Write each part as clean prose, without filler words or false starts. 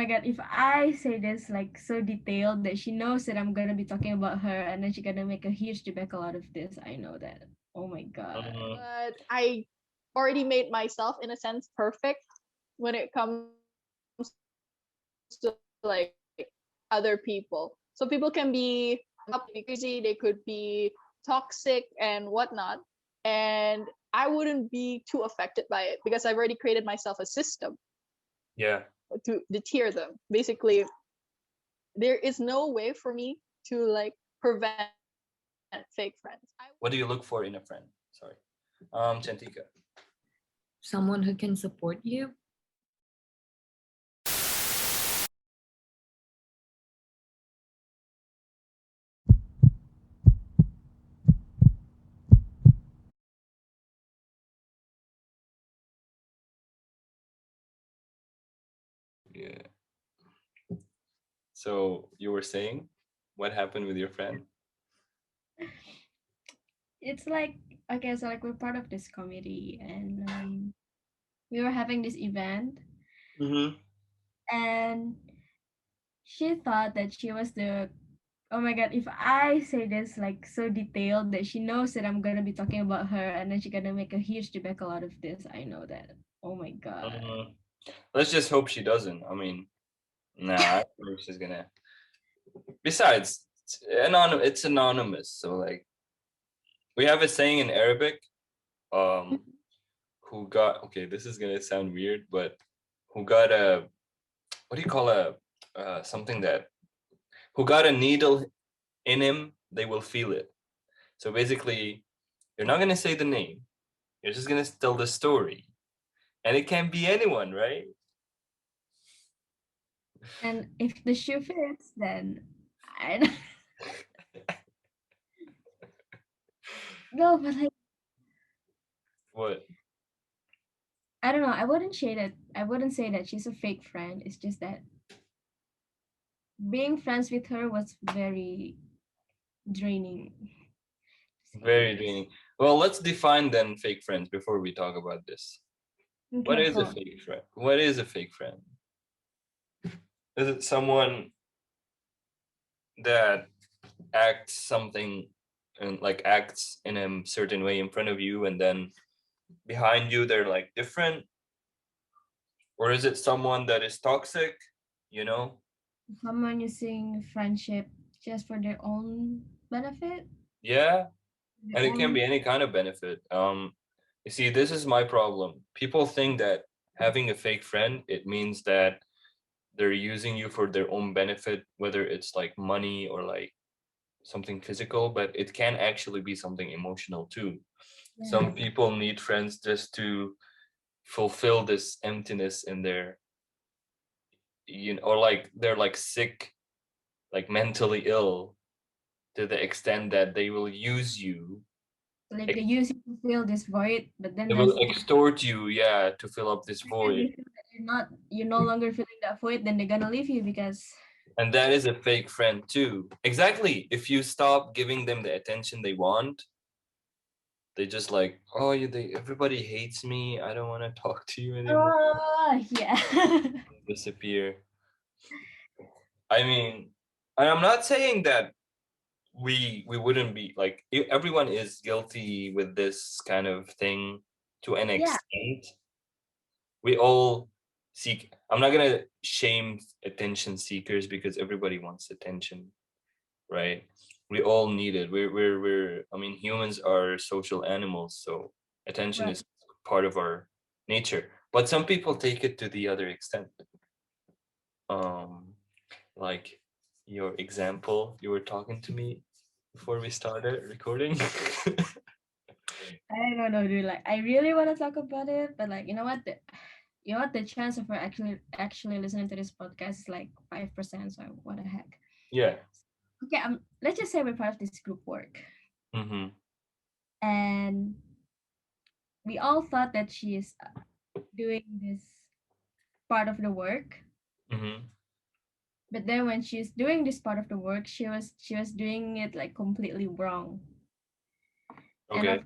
my god, if I say this like so detailed that she knows that I'm gonna be talking about her and then she's gonna make a huge debacle out of this. I know that. Oh my god. Mhm. But I already made myself, in a sense, perfect when it comes to like other people. So people can be up, be crazy, they could be toxic and whatnot. And I wouldn't be too affected by it because I've already created myself a system Yeah. to deter them. Basically, there is no way for me to like prevent fake friends. What do you look for in a friend? Sorry. Cantika. Someone who can support you. Yeah. So you were saying what happened with your friend? It's like okay, so like we're part of this committee and we were having this event Mm-hmm. and she thought that she was the oh my god, if I say this like so detailed that she knows that I'm gonna be talking about her and then she's gonna make a huge debacle out of this. I know that. Oh my god. Mm-hmm. Let's just hope she doesn't. I mean, nah, I think she's gonna. Besides, it's anonymous. So like, we have a saying in Arabic. Um, who got okay? This is gonna sound weird, but who got a what do you call a something that who got a needle in him? They will feel it. So basically, you're not gonna say the name. You're just gonna tell the story, and it can be anyone, right? And if the shoe fits, then I don't no, but like What? I don't know. I wouldn't say that. I wouldn't say that she's a fake friend. It's just that being friends with her was very draining, to say the Very least. draining. Well, let's define then fake friends before we talk about this. What Okay, is a cool. fake friend? What is a fake friend? Is it someone that acts something and like acts in a certain way in front of you and then behind you they're like different? Or is it someone that is toxic, you know? Someone using friendship just for their own benefit, Yeah, their and it can own. be any kind of benefit. You see, this is my problem. People think that having a fake friend, it means that they're using you for their own benefit, whether it's like money or like something physical, but it can actually be something emotional too. Yeah. Some people need friends just to fulfill this emptiness in their, or like they're like sick, like mentally ill to the extent that they will use you. Like they use it to fill this void, but then They there's will a extort you, yeah, to fill up this second void. you feel that you're no longer feeling that void, then they're gonna leave you because And that is a fake friend too. Exactly. If you stop giving them the attention they want, they just like, oh, everybody hates me. I don't want to talk to you anymore. yeah. Disappear. I mean, and I'm not saying that we wouldn't be like everyone is guilty with this kind of thing to an Yeah. extent. We all seek. I'm not gonna shame attention seekers because everybody wants attention, right? We all need it. We're I mean, humans are social animals, so attention Right. is part of our nature. But some people take it to the other extent. Um, like your example, you were talking to me before we started recording. I don't know, dude. Like, I really want to talk about it, but like, you know what? The chance of her actually listening to this podcast is like 5%. So what the heck? Yeah. Okay, let's just say we're part of this group work, Mm-hmm. and we all thought that she is doing this part of the work, Mm-hmm. but then when she's doing this part of the work, she was doing it like completely wrong, and Okay.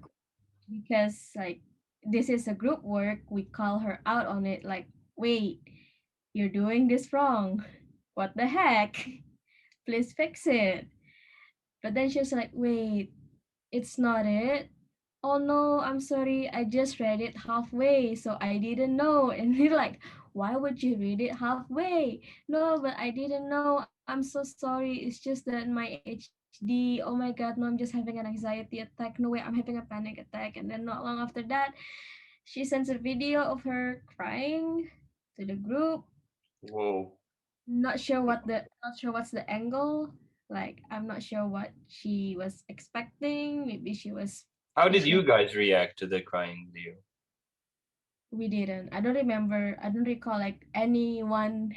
because like this is a group work, we call her out on it. Like, wait, you're doing this wrong. What the heck? Please fix it. But then she was like, wait, it's not it. Oh no, I'm sorry. I just read it halfway, so I didn't know. And he's like, why would you read it halfway? No, but I didn't know. I'm so sorry. It's just that my HD. Oh my god, no, I'm just having an anxiety attack. No way, I'm having a panic attack. And then not long after that, she sends a video of her crying to the group. Whoa. Not sure what's the angle. Like I'm not sure what she was expecting. Maybe she was How did actually you guys react to the crying video? we didn't. I don't remember. I don't recall like anyone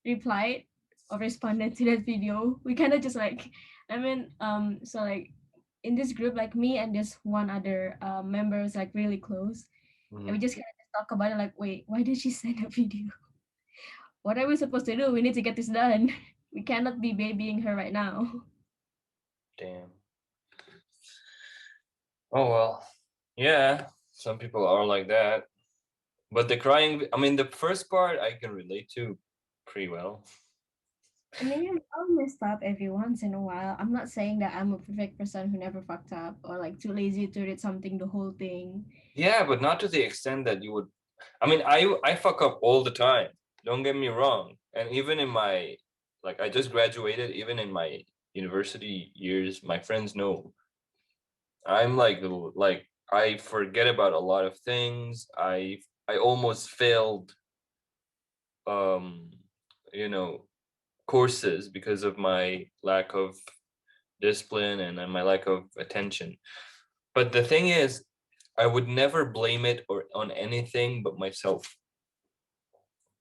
replied or responded to that video. We kind of just like, I mean, so like in this group, like me and this one other member was like really close, and we Mhm. just kind of just talk about it. Like, wait, why did she send a video? What are we supposed to do? We need to get this done. We cannot be babying her right now. Damn. Oh well. Yeah, some people are like that. But the crying, I mean, the first part I can relate to pretty well. I mean, I'll mess up every once in a while. I'm not saying that I'm a perfect person who never fucked up or like too lazy to read something the whole thing. Yeah, but not to the extent that you would. I mean, I fuck up all the time. Don't get me wrong. And even in my, like, I just graduated. Even in my university years, my friends know I'm like I forget about a lot of things. I almost failed, um, you know, courses because of my lack of discipline and my lack of attention. But the thing is, I would never blame it or on anything but myself,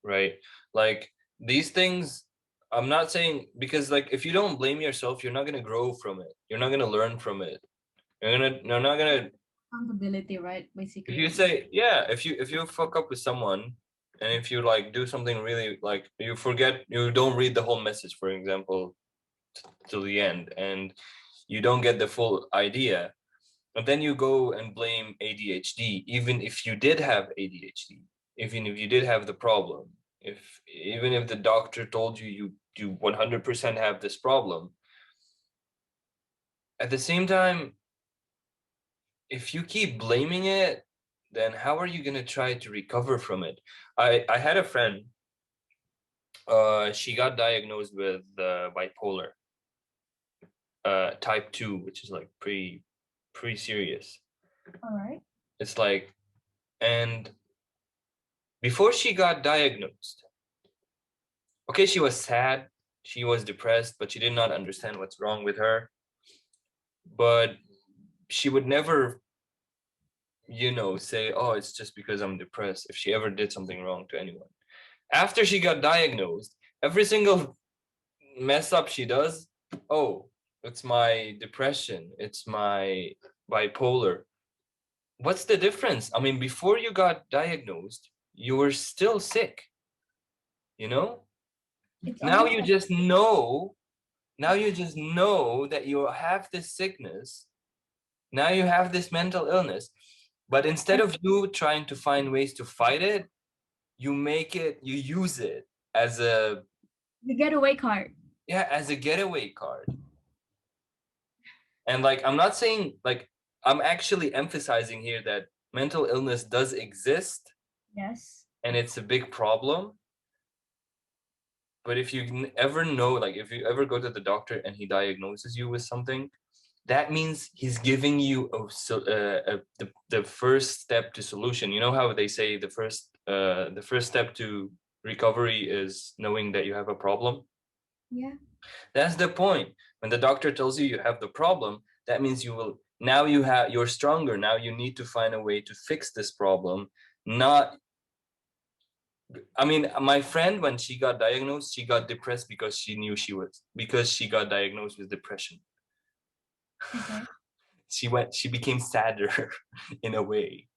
right? Like these things, I'm not saying because like if you don't blame yourself, you're not gonna grow from it. You're not gonna learn from it. You're not gonna. Accountability, right? If Basically, you what you say yeah, if you fuck up with someone, and if you like do something really like you forget, you don't read the whole message, for example, till the end, and you don't get the full idea. But then you go and blame ADHD, even if you did have ADHD, even if you did have the problem, if even if the doctor told you you 100% have this problem. At the same time, if you keep blaming it, then how are you gonna try to recover from it? I had a friend. She got diagnosed with bipolar, type 2, which is like pretty serious. all right. It's like, and before she got diagnosed, okay, she was sad, she was depressed, but she did not understand what's wrong with her. But she would never, say, oh, it's just because I'm depressed, if she ever did something wrong to anyone. After she got diagnosed, every single mess up she does, oh, it's my depression, it's my bipolar. What's the difference? I mean, before you got diagnosed, you were still sick, you know? It's Now almost you like just know, now you just know that you have this sickness. Now you have this mental illness. But instead of you trying to find ways to fight it, you use it as a, the getaway card. yeah, as a getaway card. And like, I'm not saying like, I'm actually emphasizing here that mental illness does exist Yes. and it's a big problem. But if you ever know, like, if you ever go to the doctor and he diagnoses you with something, that means he's giving you the first step to solution. You know how they say the first step to recovery is knowing that you have a problem. Yeah. That's the point. When the doctor tells you you have the problem, that means you're stronger. Now you need to find a way to fix this problem. Not, I mean, my friend, when she got diagnosed, she got depressed because because she got diagnosed with depression. Okay. She became sadder in a way.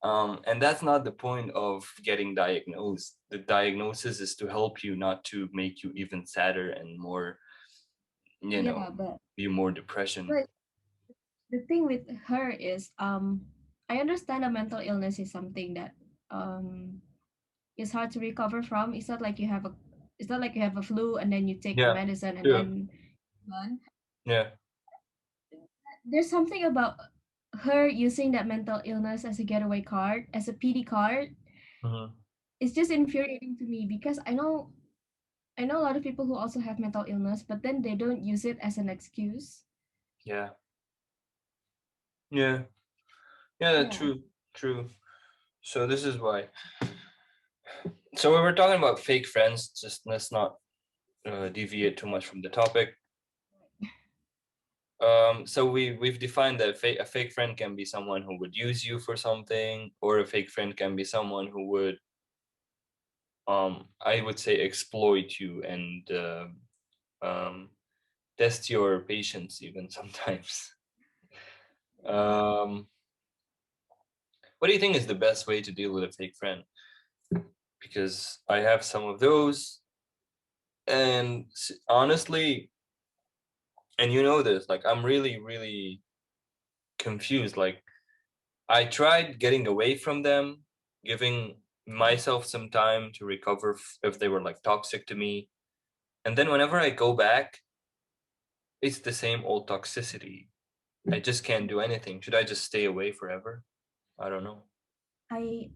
And that's not the point of getting diagnosed. The diagnosis is to help you, not to make you even sadder and more, you know, Yeah, be more depression. but the thing with her is I understand a mental illness is something that um is hard to recover from. It's not like you have a flu and then you take the Yeah. medicine and True. then done. Yeah. There's something about her using that mental illness as a getaway card, as a PD card. Mm-hmm. It's just infuriating to me because I know a lot of people who also have mental illness, but then they don't use it as an excuse. Yeah. Yeah. Yeah. Yeah. True. True. So this is why. So we were talking about fake friends. Just let's not deviate too much from the topic. So we've defined that a fake friend can be someone who would use you for something, or a fake friend can be someone who would, I would say, exploit you and um, test your patience even sometimes. Um, what do you think is the best way to deal with a fake friend? Because I have some of those, and honestly, and you know this, like I'm really, really confused. Like I tried getting away from them, giving myself some time to recover if they were like toxic to me. And then whenever I go back, it's the same old toxicity. I just can't do anything. Should I just stay away forever? I don't know. I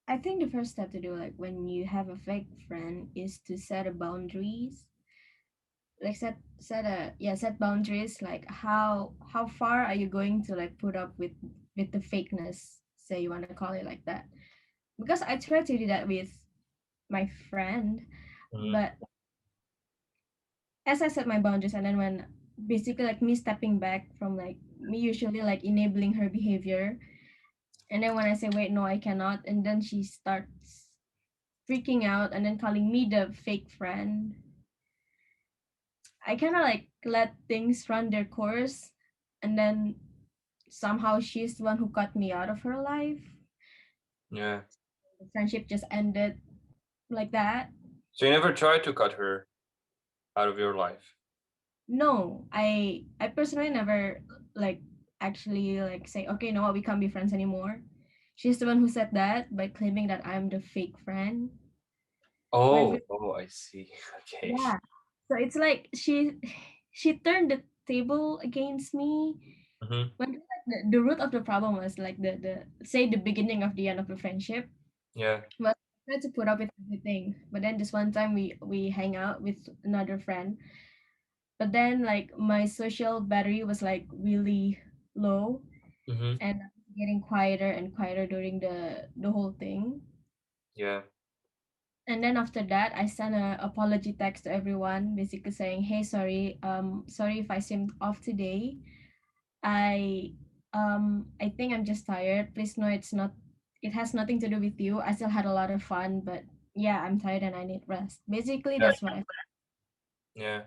I think the first step to do, like when you have a fake friend, is to set a boundaries. Like set boundaries. Like how far are you going to like put up with the fakeness? Say you want to call it like that. Because I tried to do that with my friend, Mm-hmm. but as I set my boundaries, and then when basically like me stepping back from like me usually like enabling her behavior, and then when I say wait no I cannot, and then she starts freaking out and then calling me the fake friend. I kind of like let things run their course, and then somehow she's the one who cut me out of her life. Yeah. The friendship just ended like that. So you never tried to cut her out of your life? No, I personally never like actually like say okay, no, we can't be friends anymore. She's the one who said that by claiming that I'm the fake friend. When Oh, oh, I see. Okay. yeah, so it's like she turned the table against me. Mm-hmm. When like, the root of the problem was like the say the beginning of the end of the friendship Yeah. was I tried to put up with everything, but then this one time we hang out with another friend, but then like my social battery was like really low, Mm-hmm. and I was getting quieter and quieter during the whole thing. Yeah. And then after that I sent a apology text to everyone, basically saying hey, sorry if I seemed off today. I think I'm just tired. Please know it has nothing to do with you. I still had a lot of fun, but yeah, I'm tired and I need rest. Basically Yeah. that's what I. Yeah.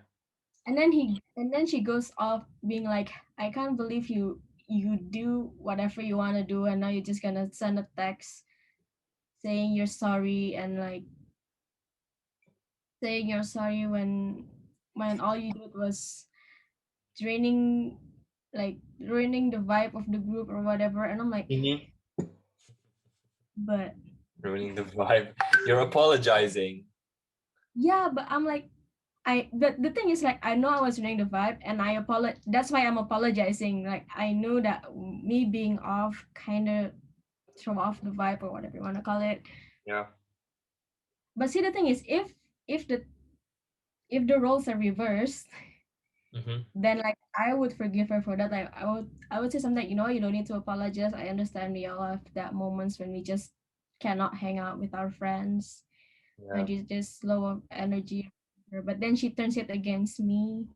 And then she goes off being like, I can't believe you do whatever you want to do, and now you're just gonna send a text saying you're sorry, and like saying you're sorry when all you did was draining like ruining the vibe of the group or whatever. And I'm like, Mm-hmm. but Ruining the vibe. You're apologizing. yeah, but I'm like, the thing is like I know I was ruining the vibe, and I apologize. That's why I'm apologizing. Like I knew that me being off kind of throw off the vibe or whatever you want to call it. Yeah. But see, the thing is, if the if the roles are reversed, Mm-hmm. then like I would forgive her for that. Like I would say something like, you don't need to apologize. I understand we all have that moments when we just cannot hang out with our friends Yeah. and just low of energy. But then she turns it against me.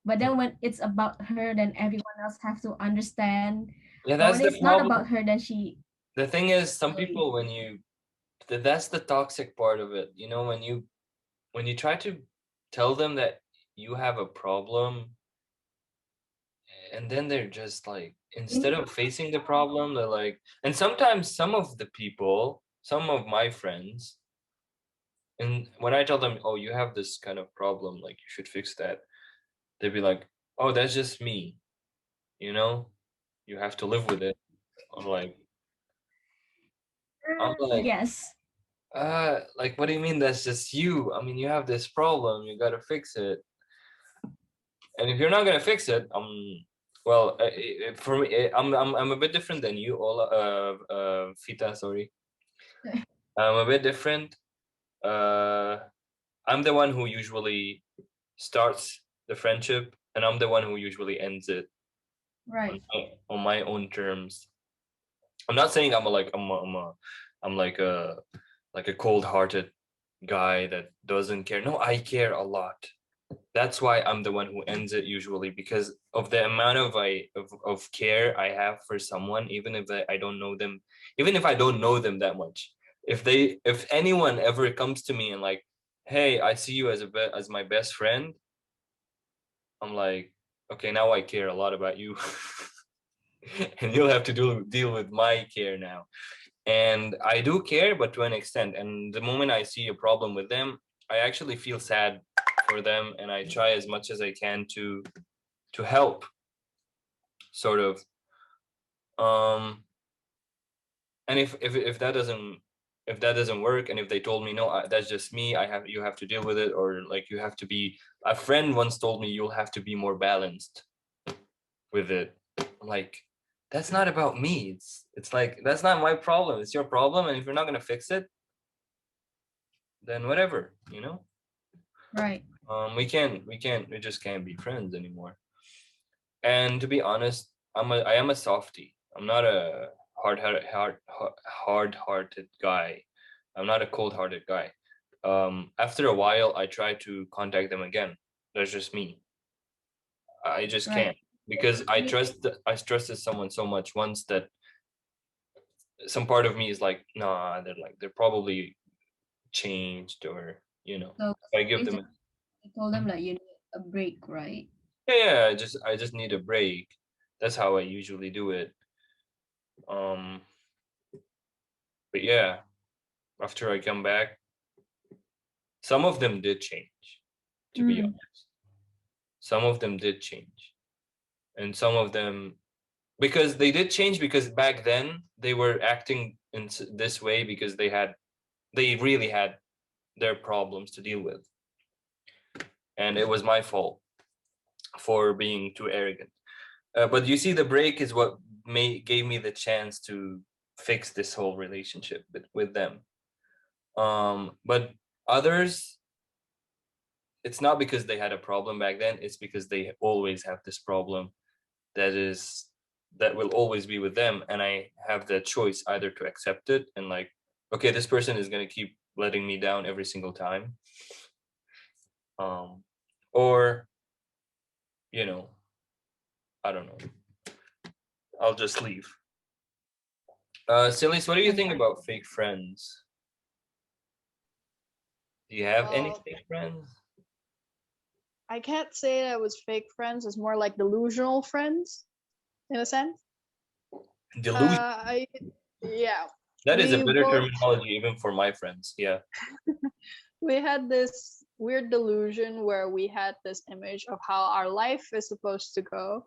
But then when it's about her, then everyone else have to understand. Yeah, But that's when the it's not problem. about her, then she The thing is, some sorry. people, that's the toxic part of it. When you try to tell them that you have a problem, and then they're just like, instead of facing the problem, they're like, and sometimes some of my friends, and when I tell them, oh, you have this kind of problem, like you should fix that, they'd be like, oh, that's just me, you know, you have to live with it. I'm like, I'm like, Yes. Like, what do you mean that's just you? I mean, you have this problem, you gotta fix it. And if you're not gonna fix it, well, for me, I'm a bit different than you, all, Fita, sorry. I'm a bit different. Uh, I'm the one who usually starts the friendship, and I'm the one who usually ends it Right. on my own terms. I'm not saying I'm like a cold-hearted guy that doesn't care. No, I care a lot. That's why I'm the one who ends it usually, because of the amount of care I have for someone, even if I don't know them, even if I don't know them that much. If anyone ever comes to me and like, hey, I see you as my best friend, I'm like, okay, now I care a lot about you. And you'll have to deal with my care now. And I do care, but to an extent. And the moment I see a problem with them, I actually feel sad for them, and I try as much as I can to help, sort of. And if that doesn't work, and if they told me no, that's just me, you have to deal with it, or like you have to be. A friend once told me you'll have to be more balanced with it. I'm like, that's not about me. It's like, that's not my problem. It's your problem, and if you're not gonna fix it, then whatever, you know. Right. We just can't be friends anymore. And to be honest, I am a softie. I'm not a hard-hearted guy. I'm not a cold-hearted guy. After a while, I try to contact them again. That's just me. I just Right. can't, because I trusted someone so much once that some part of me is like, nah, they're probably changed, or So I give them. basically, I told them like you need a break, right? Yeah, I just need a break. That's how I usually do it. Um, but yeah, after I come back, some of them did change, to be Mm. honest. Some of them did change. And some of them, because they did change, because back then they were acting in this way because they really had their problems to deal with. And it was my fault for being too arrogant. But you see, the break is what gave me the chance to fix this whole relationship with them. But others, it's not because they had a problem back then, it's because they always have this problem that will always be with them, and I have the choice either to accept it and like, okay, this person is going to keep letting me down every single time, or you know I don't know, I'll just leave. Cylice, what do you think about fake friends? Do you have any Well, fake friends? I can't say that was fake friends. It's more like delusional friends, in a sense. Delusion. I yeah. That is a We better both terminology even for my friends. Yeah. we had this weird delusion where we had this image of how our life is supposed to go,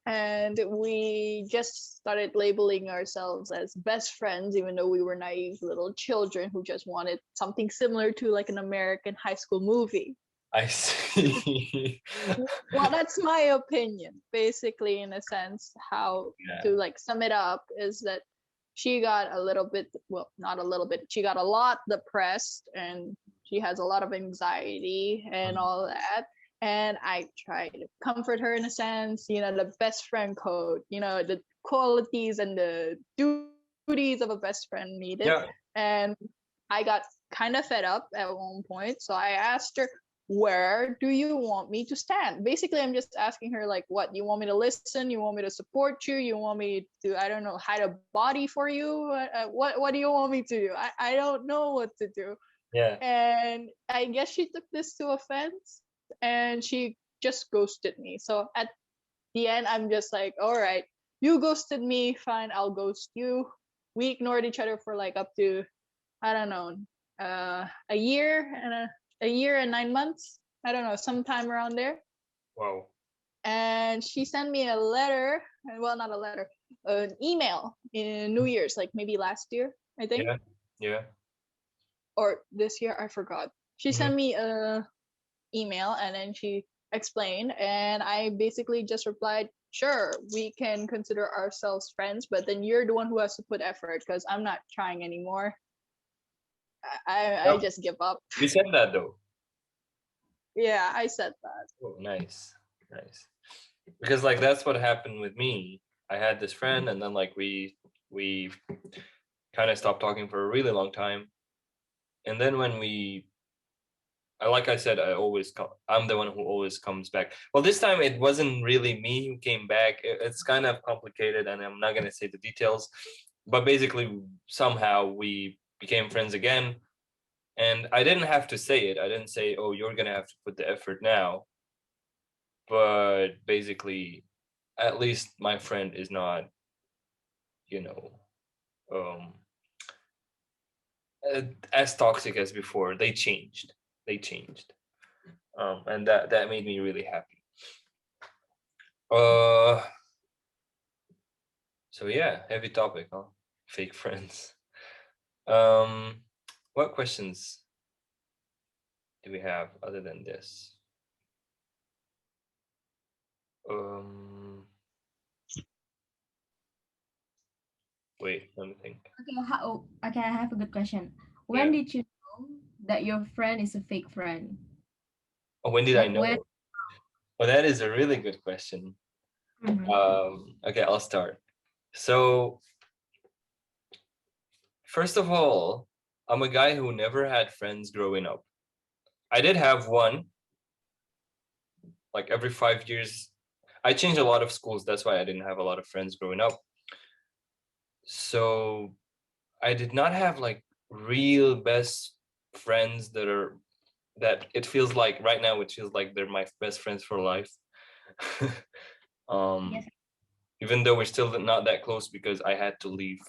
and we just started labeling ourselves as best friends, even though we were naive little children who just wanted something similar to like an American high school movie. I see. Well, that's my opinion. Basically, in a sense, how to Yeah. like sum it up is that she got a little bit, well, not a little bit, she got a lot depressed, and she has a lot of anxiety and all that. And I try to comfort her in a sense, the best friend code, the qualities and the duties of a best friend needed. Yeah. And I got kind of fed up at one point. So I asked her, where do you want me to stand? Basically, I'm just asking her, like, what, you want me to listen, you want me to support you, you want me to, I don't know, hide a body for you, what do you want me to do? I don't know what to do. Yeah. And I guess she took this to offense, and she just ghosted me. So at the end, I'm just like, all right, you ghosted me, fine, I'll ghost you. We ignored each other for like up to, I don't know, a year a year and 9 months. I don't know, sometime around there. Wow. And she sent me a letter, well, not a letter, an email in New Year's, like maybe last year, I think. Yeah. Yeah. or this year, I forgot. She Mhm. sent me a email and then she explained, and I basically just replied, sure, we can consider ourselves friends, but then you're the one who has to put effort because I'm not trying anymore. I Yep. just give up. You said that though. Yeah, I said that. Oh, nice, nice. Because like that's what happened with me. I had this friend, and then like we kind of stopped talking for a really long time, and then when like I said, I'm the one who always comes back. Well, this time it wasn't really me who came back. It's kind of complicated, and I'm not gonna say the details, but basically somehow we became friends again, and I didn't have to say it. I didn't say, "Oh, you're gonna have to put the effort now," but basically, at least my friend is not, you know, um, as toxic as before. They changed. They changed, and that made me really happy. Uh, so yeah, heavy topic, huh? Fake friends. Um, what questions do we have other than this? Um, wait, let me think. Okay, I have a good question. Yeah. When did you know that your friend is a fake friend? Oh, when did I Like when? know? Well, that is a really good question. Mhm. Okay, I'll start. So, first of all, I'm a guy who never had friends growing up. I did have one, like every 5 years. I changed a lot of schools. That's why I didn't have a lot of friends growing up. So, I did not have like real best friends that it feels like right now it feels like they're my best friends for life. um Yes. Even though we're still not that close because I had to leave.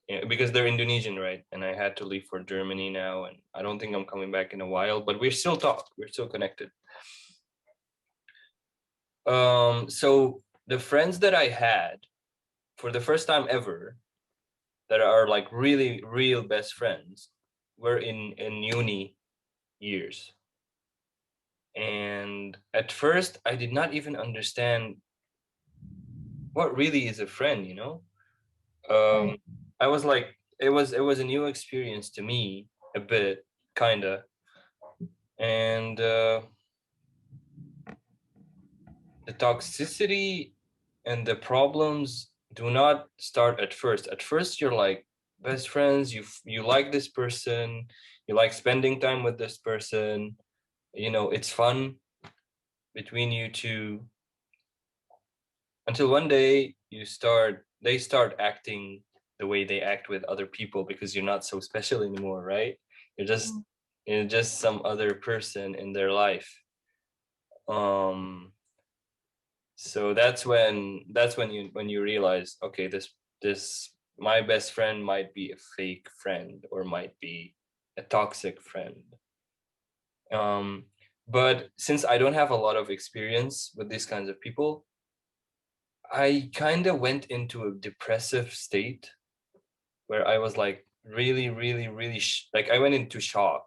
Yeah, because they're Indonesian, right? And I had to leave for Germany now, and I don't think I'm coming back in a while, but we're still we're still connected. So the friends that I had for the first time ever that are like really real best friends were in uni years. And at first I did not even understand what really is a friend, you know? Right. I was like, it was a new experience to me, a bit, kinda. And the toxicity and the problems do not start at first. At first, you're like best friends. You like this person. You like spending time with this person. You know, it's fun between you two. Until one day they start acting the way they act with other people because you're not so special anymore, right? You're just Mm. you're just some other person in their life. Um, so that's when you realize, okay, this my best friend might be a fake friend or might be a toxic friend. um but since I don't have a lot of experience with these kinds of people, I kind of went into a depressive state where I was like really really really like I went into shock,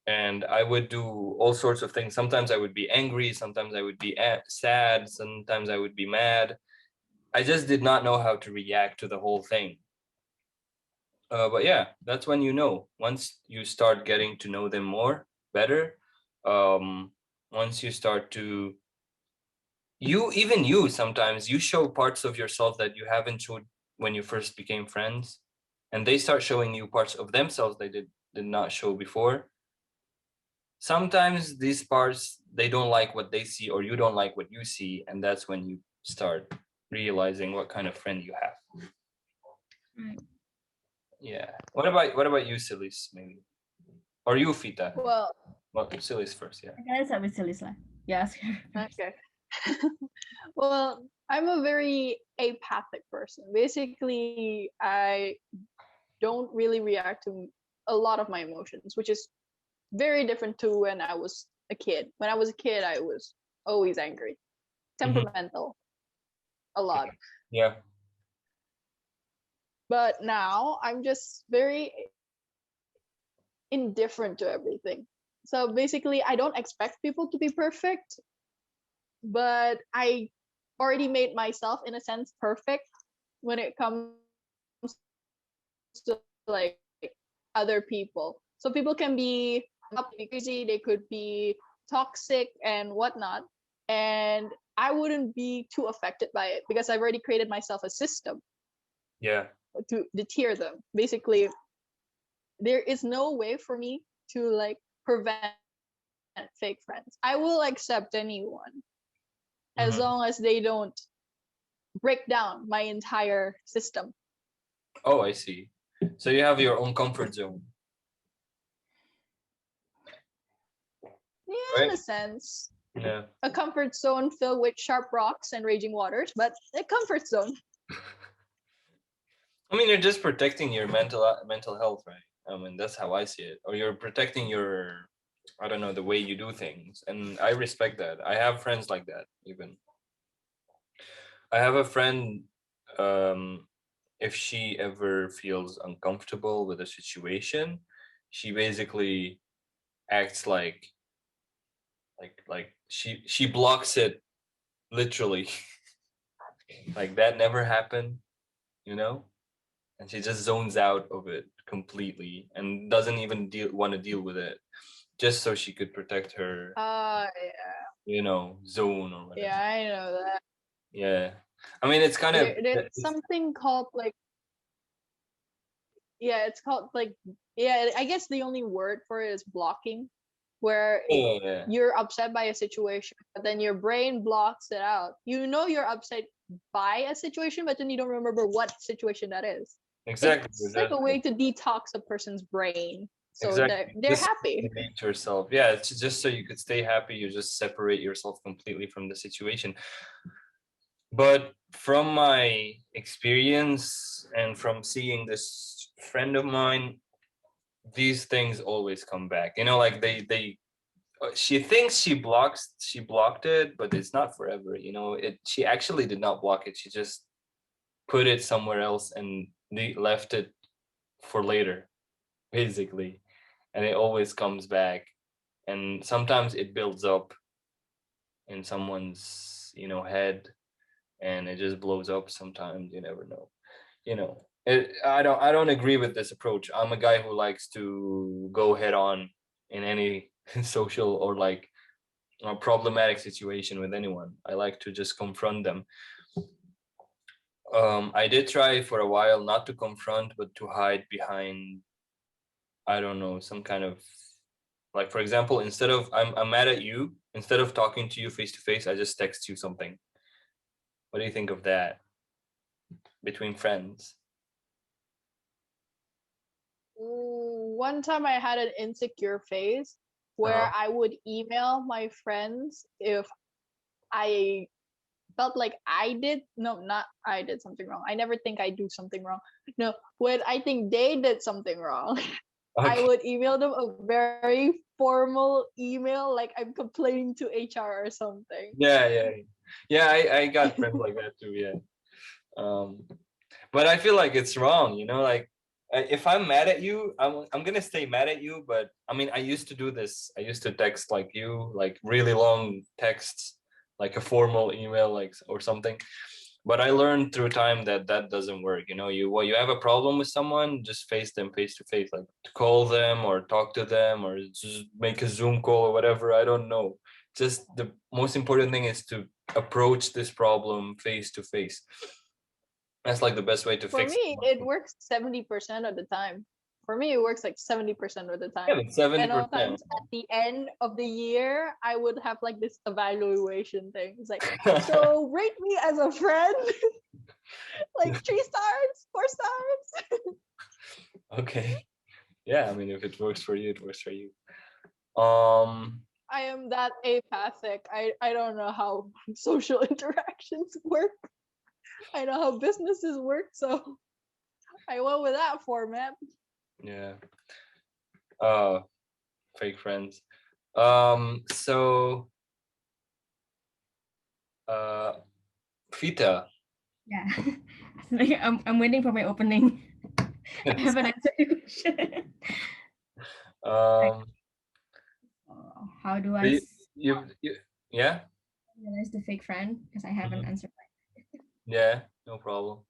and I would do all sorts of things. Sometimes I would be angry, sometimes I would be sad, sometimes I would be mad. I just did not know how to react to the whole thing. But yeah, that's when you know. Once you start getting to know them more, better, um, once you start to, you sometimes you show parts of yourself that you haven't showed when you first became friends, and they start showing you parts of themselves they did not show before. Sometimes these parts they don't like what they see, or you don't like what you see, and that's when you start realizing what kind of friend you have. Right. Yeah. What about you, Cylice, maybe? Or you, Fita? Well, Well, Cylice first, yeah. Okay, let's start with Cylice lah. Yeah, ask her first. okay. Well, I'm a very apathic person. Basically, I don't really react to a lot of my emotions, which is very different to when I was a kid. When I was a kid, I was always angry, Hmm. temperamental, a lot. Yeah. But now I'm just very indifferent to everything. So basically, I don't expect people to be perfect, but I already made myself, in a sense, perfect when it comes to like other people. So people can be not be crazy, they could be toxic and whatnot, and I wouldn't be too affected by it because I've already created myself a system Yeah. to deter them. Basically, there is no way for me to like prevent fake friends. I will accept anyone as Mhm. long as they don't break down my entire system. Oh, I see. So you have your own comfort zone, Yeah, in right? a sense. Yeah. A comfort zone filled with sharp rocks and raging waters, but a comfort zone. I mean, you're just protecting your mental health, right? I mean, that's how I see it. Or you're protecting your, I don't know, the way you do things, and I respect that. I have friends like that. Even I have a friend. Um, if she ever feels uncomfortable with a situation, she basically acts like she blocks it literally. Like that never happened, you know? And she just zones out of it completely and doesn't even want to deal with it just so she could protect her, zone or whatever. Yeah, I know that. Yeah. I mean, it's kind of There's something called like, yeah, it's called like, yeah, I guess the only word for it is blocking, where yeah, you're upset by a situation, but then your brain blocks it out. You know you're upset by a situation, but then you don't remember what situation that is. exactly, It's like a exactly, way to detox a person's brain so that exactly. they're Just happy. relate yourself. Yeah, it's just so you could stay happy. You just separate yourself completely from the situation. But from my experience and from seeing this friend of mine, these things always come back. Like they she thinks she blocked it, but it's not forever. She actually did not block it. She just put it somewhere else and left it for later, basically. And it always comes back. And sometimes it builds up in someone's, head, and it just blows up sometimes. You never know. I don't agree with this approach. I'm a guy who likes to go head on in any social or like a problematic situation with anyone. I like to just confront them. I did try for a while not to confront, but to hide behind, I don't know, some kind of, like, for example, instead of I'm mad at you, instead of talking to you face to face, I just text you something. What do you think of that between friends? One time I had an insecure phase where Uh-huh. I would email my friends if I felt like I did, no, not I did something wrong. I never think I do something wrong. No, when I think they did something wrong, I Okay. would email them a very formal email, like I'm complaining to HR or something. Yeah. I got friends like that too. Yeah. Um, but I feel like it's wrong. Like, if I'm mad at you, I'm gonna stay mad at you. But I mean, I used to do this. I used to text like you, like really long texts, like a formal email, like, or something. But I learned through time that that doesn't work. You have a problem with someone, just face them face to face, like call them or talk to them or just make a Zoom call or whatever. I don't know. Just the most important thing is to approach this problem face to face. That's like the best way to For fix me, it it. works 70% of the time. For me, it works like 70% of the Yeah, time. but seventy And all percent. times at the end of the year, I would have like this evaluation thing. It's like, so rate me as a friend, like 3 stars, 4 stars. Okay. Yeah, I mean, if it works for you, it works for you. Um, I am that apathic. I don't know how social interactions work. I know how businesses work, so I went with that format. yeah. Uh, Fake friends. So, uh, Fita. Yeah. Like, I'm waiting for my opening. I haven't answered the question. Um, How do but I you yeah, realize the fake friend? Because I haven't Mhm. answered. Yeah, no problem.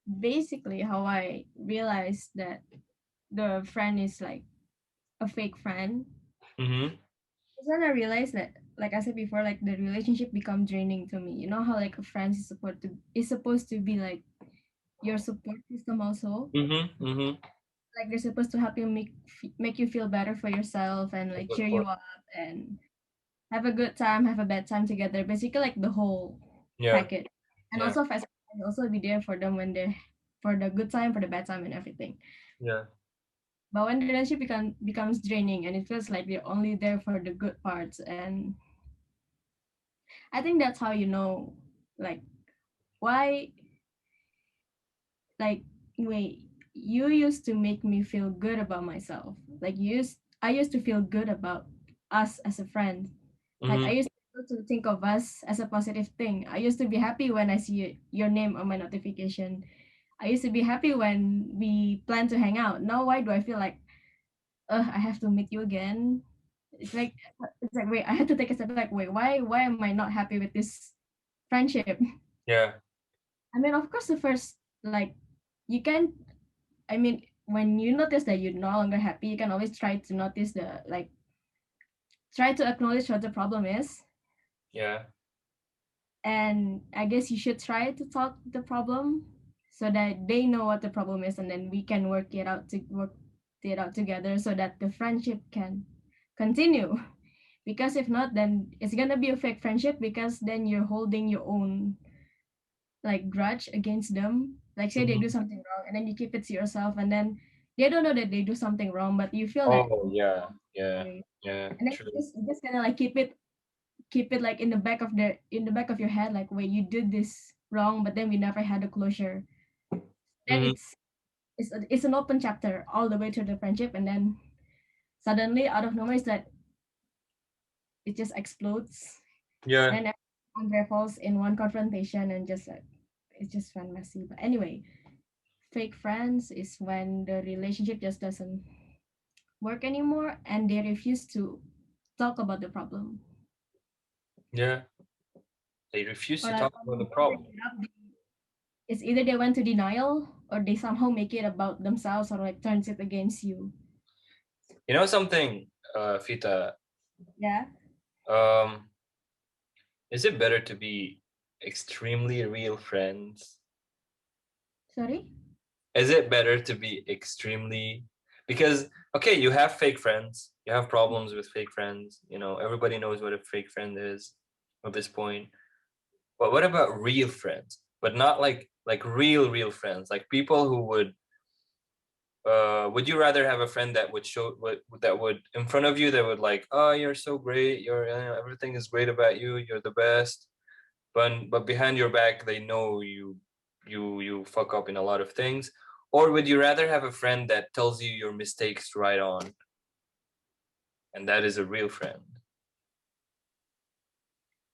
Basically, how I realized that the friend is like a fake friend Mm-hmm. is when I realized that, like I said before, like the relationship become draining to me. You know how like a friend is supposed to be like your support system also. Mm-hmm. Mm-hmm. Like they're supposed to help you make you feel better for yourself and like Good cheer you point. up and have a good time, have a bad time together. Basically, like the whole Yeah, package. And yeah, also, fast and also be there for them when they for the good time, for the bad time, and everything. yeah, But when the relationship becomes draining and it feels like they're only there for the good parts, and I think that's how you know, like why, like wait, you used to make me feel good about myself. Like I used to feel good about us as a friend. Like I Mm-hmm. used to think of us as a positive thing. I used to be happy when I see your name on my notification. I used to be happy when we plan to hang out. Now why do I feel like, I have to meet you again? It's like wait, I had to take a step back. Wait, why am I not happy with this friendship? Yeah, I mean, of course, the first like you can. I mean, when you notice that you're no longer happy, you can always try to notice try to acknowledge what the problem is, yeah, and I guess you should try to talk the problem so that they know what the problem is, and then we can work it out together so that the friendship can continue. Because if not, then it's gonna be a fake friendship because then you're holding your own like grudge against them. Like say they do Mm-hmm. something wrong and then you keep it to yourself and then they don't know that they do something wrong, but you feel that Oh, yeah, yeah, way. yeah, And then true. you just kind of like keep it like in the back of your head, like wait, you did this wrong, but then we never had a closure. Then Mm-hmm. it's an open chapter all the way to the friendship, and then suddenly out of nowhere, it's that it just explodes, Yeah, and then everyone falls in one confrontation, and just like it's just fun messy. But anyway, fake friends is when the relationship just doesn't work anymore, and they refuse to talk about the problem, yeah. They refuse or to like talk when about the they bring problem. it up, it's either they went to denial or they somehow make it about themselves or like turns it against you. You know something, Fita? Yeah. Um, is it better to be extremely real friends? Sorry. Is it better to be extremely because okay, you have fake friends, you have problems with fake friends, everybody knows what a fake friend is at this point. But what about real friends? But not like real friends, like people who would you rather have a friend that would show what that would in front of you that would like, oh, you're so great, everything is great about you, you're the best, but behind your back they know you fuck up in a lot of things? Or would you rather have a friend that tells you your mistakes right on, and that is a real friend?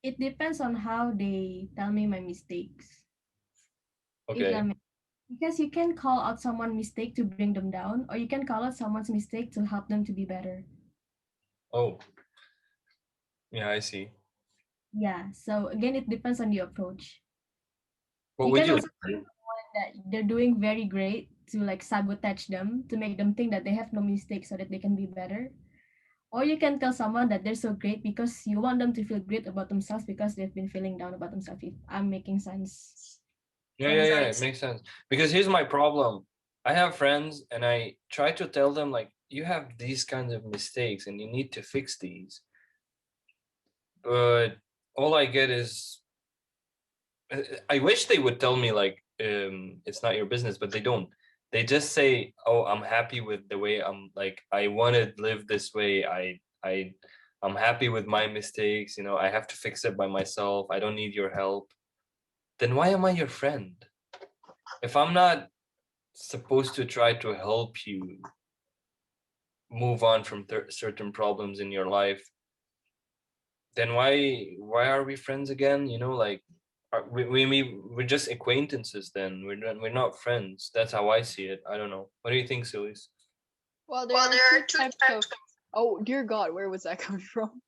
It depends on how they tell me my mistakes. If Okay. that makes, because you can call out someone's mistake to bring them down, or you can call out someone's mistake to help them to be better. Oh, yeah, I see. Yeah. So again, it depends on the approach. What You would can you also like? that they're doing very great to like sabotage them to make them think that they have no mistakes so that they can be better. Or you can tell someone that they're so great because you want them to feel great about themselves because they've been feeling down about themselves. If I'm making sense. Yeah, yeah, yeah, it makes sense. Because here's my problem. I have friends and I try to tell them like you have these kinds of mistakes and you need to fix these. But all I get is I wish they would tell me like it's not your business, but they don't. They just say, "Oh, I'm happy with the way I'm like I want to live this way. I'm happy with my mistakes, I have to fix it by myself. I don't need your help." Then why am I your friend? If I'm not supposed to try to help you move on from certain problems in your life, then why are we friends again? Like we're just acquaintances. Then we're not friends. That's how I see it. I don't know. What do you think, Cylice? Well, there are two types of. Oh dear God, where was that coming from?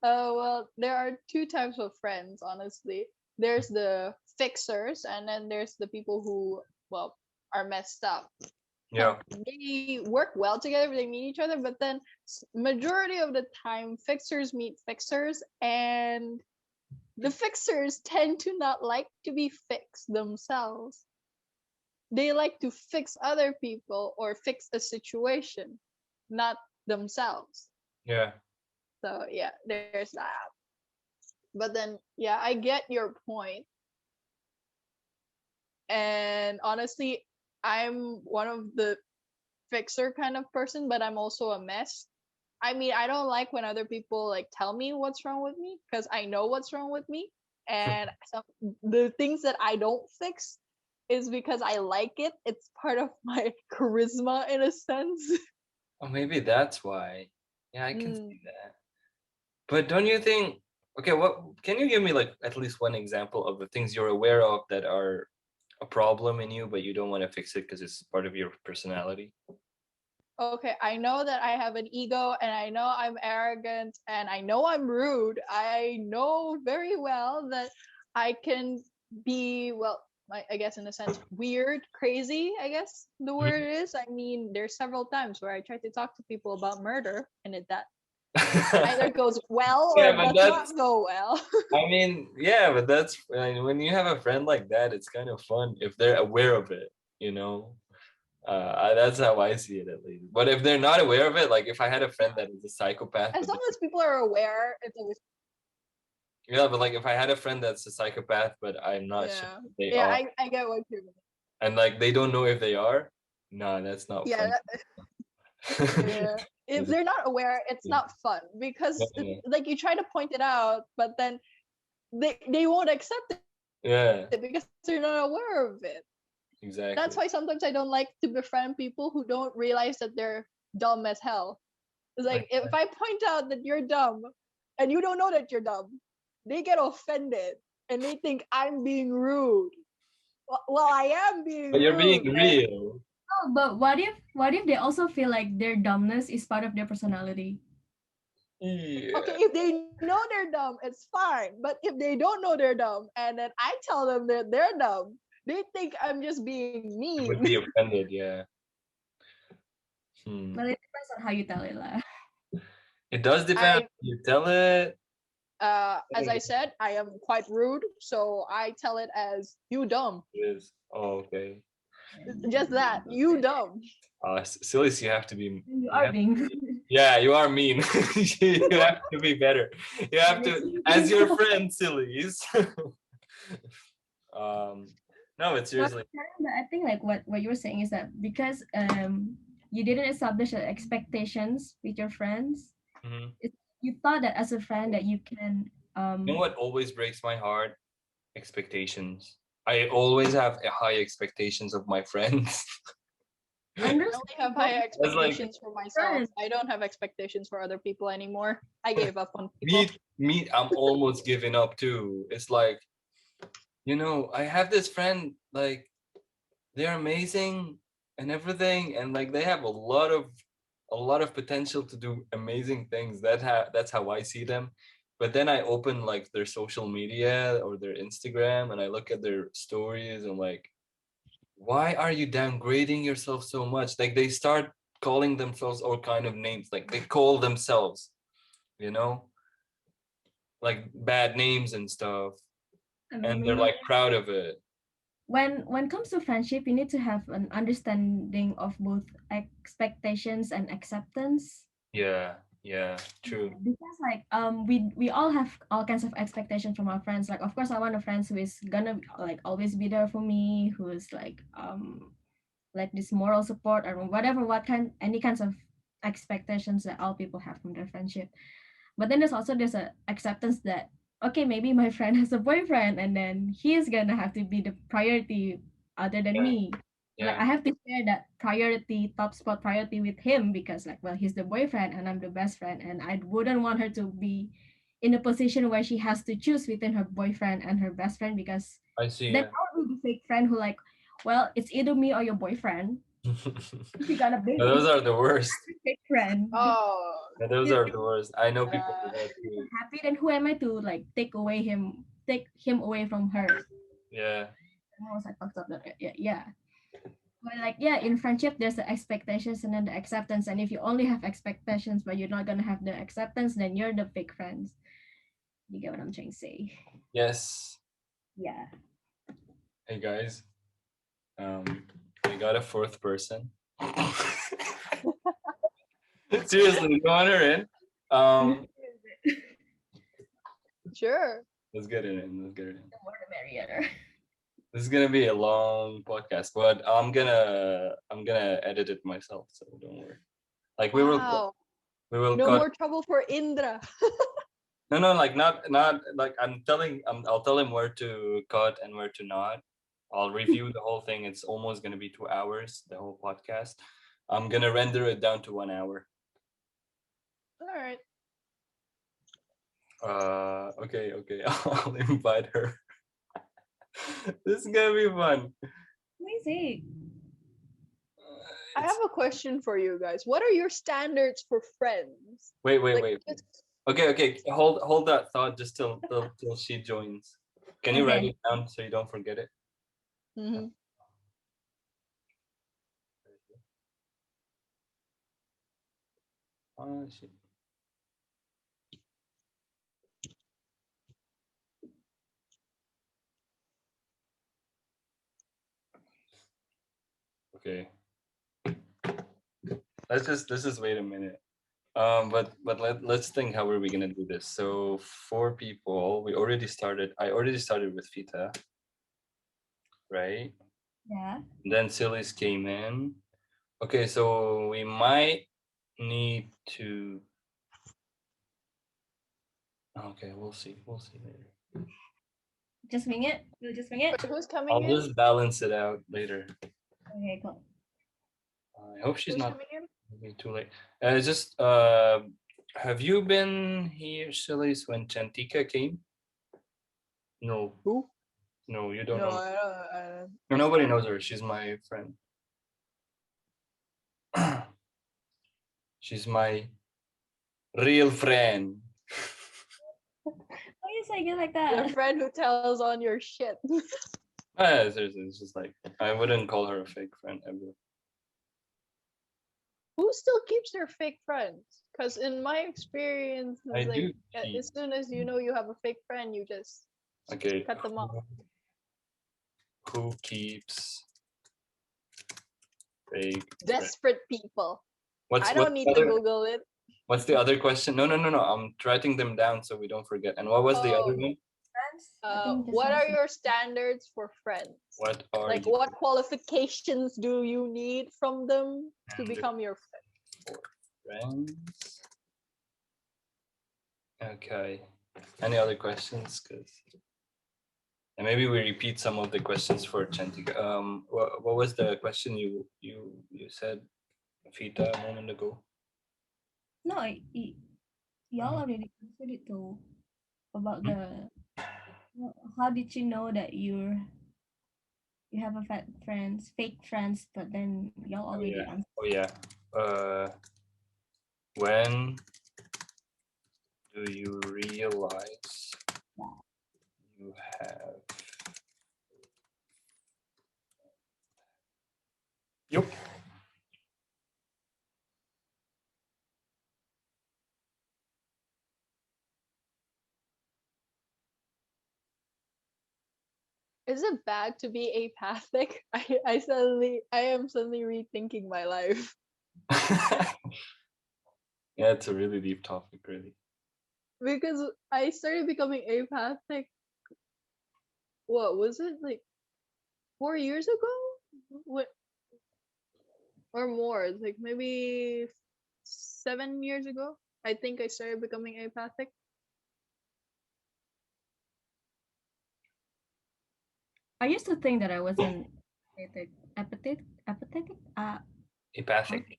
Well, there are two types of friends. Honestly, there's the fixers, and then there's the people who, well, are messed up. Yeah. They work well together. They meet each other, but then majority of the time, fixers meet fixers, and the fixers tend to not like to be fixed themselves. They like to fix other people or fix a situation, not themselves. Yeah. So yeah, there's that. But then yeah, I get your point. And honestly, I'm one of the fixer kind of person, but I'm also a mess. I mean, I don't like when other people like tell me what's wrong with me because I know what's wrong with me. And the things that I don't fix is because I like it. It's part of my charisma in a sense. Oh, maybe that's why. Yeah, I can Mm. see that. But don't you think? Okay, what can you give me like at least one example of the things you're aware of that are a problem in you, but you don't want to fix it because it's part of your personality? Okay, I know that I have an ego and I know I'm arrogant and I know I'm rude. I know very well that I can be, well, I guess in a sense, weird, crazy, I guess the word is. I mean, there's several times where I try to talk to people about murder and that either goes well or Yeah, it but does that's. not go well. I mean, yeah, but that's when you have a friend like that, it's kind of fun if they're aware of it, you know. That's how I see it at least. But if they're not aware of it, like if I had a friend that is a psychopath, As long as people are aware, it's always, yeah, but like if I had a friend that's a psychopath, but I'm not sure yeah. if they Yeah, are, I get what you mean. and like they don't know if they are, no, that's not Yeah, fun. yeah. If they're not aware, it's not fun because Yeah. like you try to point it out, but then they won't accept Yeah, it because they're not aware of it. exactly. That's why sometimes I don't like to befriend people who don't realize that they're dumb as hell. It's like if I point out that you're dumb and you don't know that you're dumb, they get offended and they think I'm being rude. Well, I am being But you're being rude. real. Oh, but what if they also feel like their dumbness is part of their personality? Yeah. Okay, if they know they're dumb, it's fine. But if they don't know they're dumb, and then I tell them that they're dumb, they think I'm just being You would mean. be offended, yeah. Well, it depends on how you tell it, lah. It does depend. I, You tell it. as I said, I am quite rude, so I tell it as you dumb. It is. Oh, okay. Just that, you dumb. Cylice, you have to be. You are being. Yeah, you are mean. You have to be better. You have to, as your friend, Cylice. um, no, but But seriously. I think like what you were saying is that because you didn't establish expectations with your friends, Mhm. you thought that as a friend that you can You know what always breaks my heart? Expectations. I always have high expectations of my friends. I only have high understand. That's like expectations for myself. Friends. I don't have expectations for other people anymore. I gave up on people. me. I'm almost giving up too. It's like, I have this friend, like they're amazing and everything, and like they have a lot of potential to do amazing things. That's how I see them. But then I open like their social media or their Instagram and I look at their stories and like, why are you downgrading yourself so much? Like they start calling themselves all kind of names. Like they call themselves, you know, like bad names and stuff. I And mean, they're like proud of it. when it comes to friendship, you need to have an understanding of both expectations and acceptance. Yeah, true. Because like we all have all kinds of expectations from our friends. Like of course I want a friend who is gonna like always be there for me, who's like this moral support or whatever any kinds of expectations that all people have from their friendship. But then there's a acceptance that okay, maybe my friend has a boyfriend and then he's gonna have to be the priority other than Yeah, me. Like yeah, I have to share that priority, top spot priority with him because like well he's the boyfriend and I'm the best friend and I wouldn't want her to be in a position where she has to choose between her boyfriend and her best friend because I see. then Yeah. I would be the fake friend who like, well, it's either me or your boyfriend. If you got a baby, Those are the worst. fake friend. Oh, Yeah, those are the worst. I know people do Yeah. that too. Happy, then who am I to like take him away from her? Yeah. I was like fucked up. Yeah. But like yeah, in friendship there's the expectations and then the acceptance. And if you only have expectations but you're not gonna have the acceptance, then you're the fake friends. You get what I'm trying to say? Yes. Yeah. Hey guys. We got a fourth person. Seriously, you want her in? sure. Let's get it in. Let's get it in. The more the merrier. This is gonna be a long podcast, but I'm gonna edit it myself, so don't worry. Like we will Wow. No cut. more trouble for Indra. No, like not like I'll tell him where to cut and where to not. I'll review the whole thing. It's almost gonna be 2 hours, the whole podcast. I'm gonna render it down to 1 hour. All right. Okay. I'll invite her. This is gonna be fun. Amazing. I have a question for you guys. What are your standards for friends? Wait. just- Okay. Hold that thought just till she joins. Can you write Okay. it down so you don't forget it? Mhm. Oh shit. Okay. Let's just wait a minute. But let's think how are we gonna do this. So 4 people. I already started with Fita, right? Yeah. And then Cylice came in. Okay, so we might need to. Okay, we'll see. We'll see later. Just wing it. You'll just wing it. Wait, who's coming I'll in? just balance it out later. Okay, cool. I hope she's Who's not coming in? maybe too late. Just have you been here, Cylice, when Cantika came? No, Who? no, you don't No, know. I don't. No, nobody knows her. She's my friend. She's my real friend. Why you saying it like Your that? friend who tells on your shit. Seriously, it's just like I wouldn't call her a fake friend ever. Who still keeps their fake friends? Because in my experience, I it's do like keep. as soon as you know you have a fake friend, you just Okay, cut them off. who keeps fake friends? Desperate people. What's I don't need to other, Google it. What's the other question? No. I'm writing them down so we don't forget. And what was the other Oh, one? Friends? I think this what are one's- your standards for friends? What are Like, you what qualifications do you need from them to And become your friend? for friends? Okay. Any other questions? And maybe we repeat some of the questions for Chantika. What was the question you said, Fita, a moment ago? No, y'all already answered it too. About the how did you know that you have a fake friends, but then y'all already answered. Oh yeah. When do you realize you have? Yup. Is it bad to be apathic? I am suddenly rethinking my life. Yeah, it's a really deep topic, really. Because I started becoming apathic. What was it, like 4 years ago? What, or more? It's like maybe 7 years ago. I think I started becoming apathic. I used to think that I wasn't apathetic, apathetic, Apathic.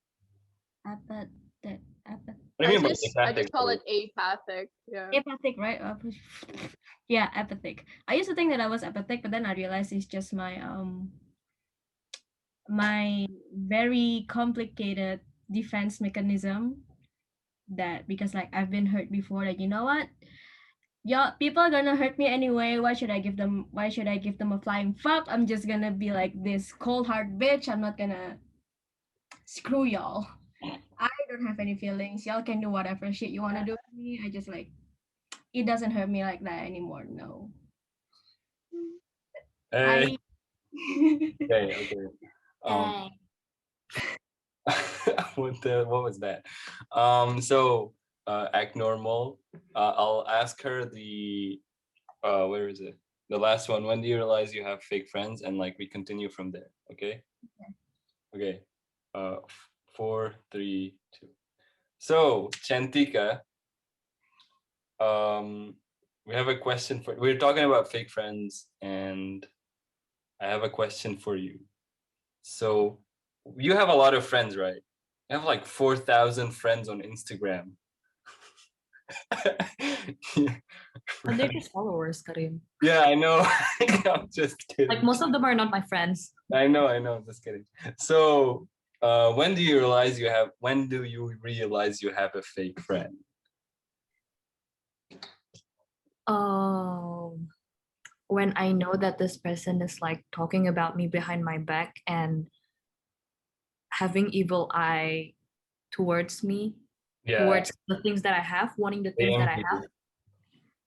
apathetic, What do you mean by I apathic? just call it apathic. Yeah. apathic, right? Yeah, apathic. I used to think that I was apathic, but then I realized it's just my my very complicated defense mechanism that because like I've been hurt before, like you know what? Yeah, people are gonna hurt me anyway. Why should I give them a flying fuck? I'm just gonna be like this cold hard bitch. I'm not gonna screw y'all. I don't have any feelings. Y'all can do whatever shit you wanna do with me. I just like it doesn't hurt me like that anymore. No. Hey, I okay. Um, what was that? So act normal. I'll ask her the where is it? The last one. When do you realize you have fake friends? And like we continue from there. Okay. Okay. 4, 3, 2. So Cantika, we have a question for. We're talking about fake friends, and I have a question for you. So you have a lot of friends, right? You have like 4,000 friends on Instagram. But they're just followers, Kareem. Yeah, I know. I'm just kidding. Like most of them are not my friends. I know. I'm just kidding. So, when do you realize you have? When do you realize you have a fake friend? When I know that this person is like talking about me behind my back and having evil eye towards me, Yeah, towards the things that I have, wanting the they things that I envy have. you.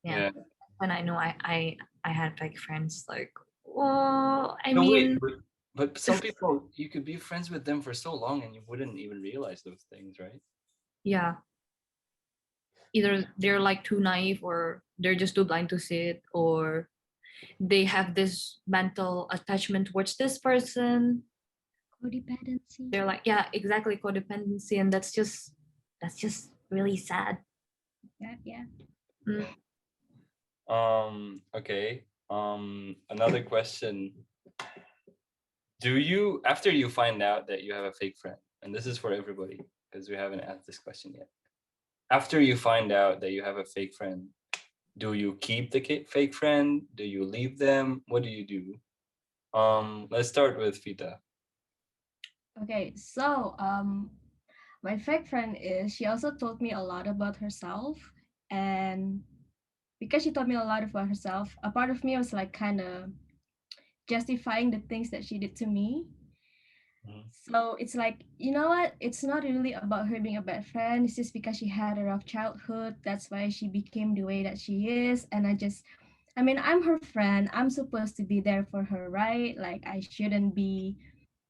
Yeah. Yeah. When I know I had fake friends, like, well, I No, wait, mean, but some people you could be friends with them for so long and you wouldn't even realize those things, right? yeah, either they're like too naive or they're just too blind to see it, or they have this mental attachment towards this person. codependency. They're like, yeah, exactly, codependency, and that's just really sad. Yeah. Mm. Okay. Another question. Do you, after you find out that you have a fake friend, and this is for everybody because we haven't asked this question yet. After you find out that you have a fake friend, do you keep the fake friend? Do you leave them? What do you do? Let's start with Vita. Okay, so my fake friend is she also told me a lot about herself, and because she told me a lot about herself, a part of me was like kind of justifying the things that she did to me. So it's like, you know what? It's not really about her being a bad friend. It's just because she had a rough childhood. That's why she became the way that she is. And I mean, I'm her friend. I'm supposed to be there for her, right? Like, I shouldn't be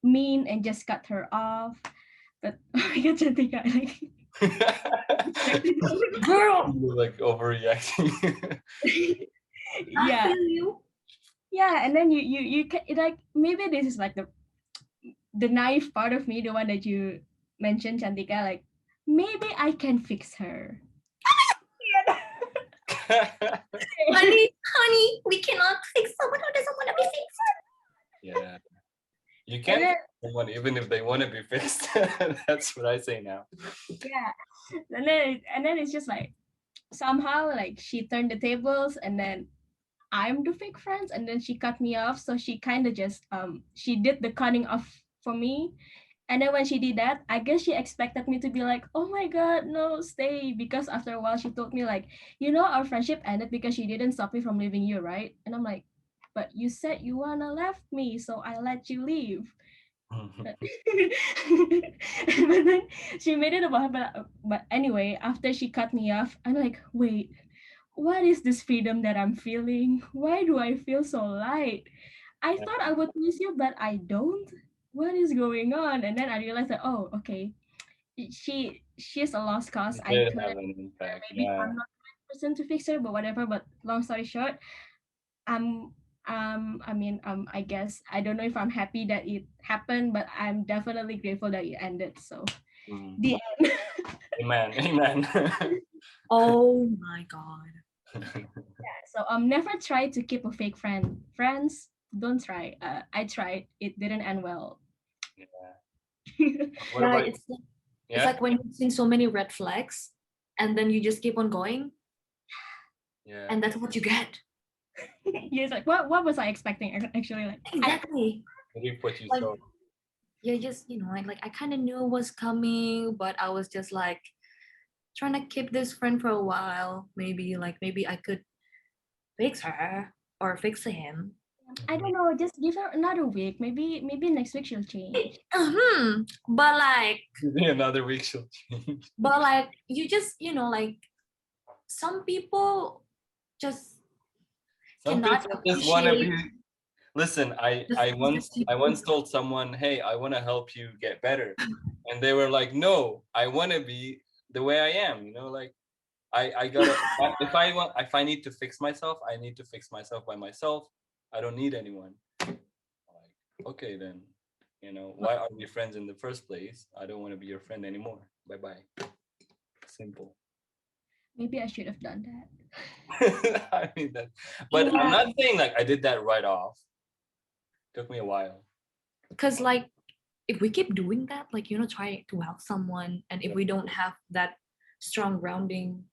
mean and just cut her off. But oh my god, Cantika, like Girl, You're like overreacting. I yeah, feel you. yeah, and then you can like maybe this is like the naive part of me, the one that you mentioned, Cantika, like maybe I can fix her. Honey, we cannot fix someone who doesn't want to be fixed. Yeah. You And can't then, fix someone even if they want to be fixed. That's what I say now. yeah, and then it's just like somehow like she turned the tables, and then I'm the fake friends, and then she cut me off. So she kind of just she did the cutting off for me. And then when she did that, I guess she expected me to be like, oh my god, no, stay. Because after a while, she told me, like, you know, our friendship ended because she didn't stop me from leaving you, right? And I'm like, but you said you wanna left me, so I let you leave. But then she made it about her, but anyway, after she cut me off, I'm like, wait, what is this freedom that I'm feeling? Why do I feel so light? I thought I would miss you, but I don't. What is going on? And then I realized that, oh, okay, she's a lost cause. It I did have couldn't. an impact. Maybe Yeah. I'm not the right person to fix her, but whatever. But long story short, I'm I mean I guess I don't know if I'm happy that it happened, but I'm definitely grateful that it ended. So Mm. the end. Amen. Amen. Oh my god. So never try to keep a fake friend. Friends, don't try. I tried. It didn't end well. Yeah. What Yeah, about it's yeah? like when you've seen so many red flags and then you just keep on going Yeah. and that's what you get. Yes, like what was I expecting actually? Like Exactly. Reap what you Like sow. you just, like I kind of knew it was coming, but I was just like trying to keep this friend for a while. Maybe I could fix her or fix him. I don't know. Just give her another week. Maybe next week she'll change. But like, Maybe another week she'll change. you just, like some people just Some cannot people just want to be. appreciate Listen, the I things once that you I do. once told someone, "Hey, I want to help you get better," and they were like, "No, I want to be the way I am." Like I gotta if I need to fix myself, I need to fix myself by myself. I don't need anyone. Like, okay then, why are we friends in the first place? I don't want to be your friend anymore. Bye bye. Simple. Maybe I should have done that. I mean that, but I'm Yeah, not saying like I did that right off. Took me a while. because like if we keep doing that, like try to help someone, and if we don't have that strong grounding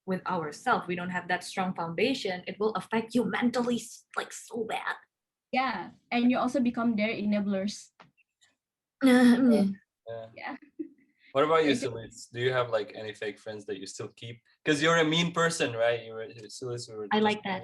with ourselves, we don't have that strong foundation, it will affect you mentally like so bad. Yeah, and you also become their enablers. Yeah. Yeah. What about you, It- Cylice? Do you have like any fake friends that you still keep? Because you're a mean person, right? Cylice, we were I just like that.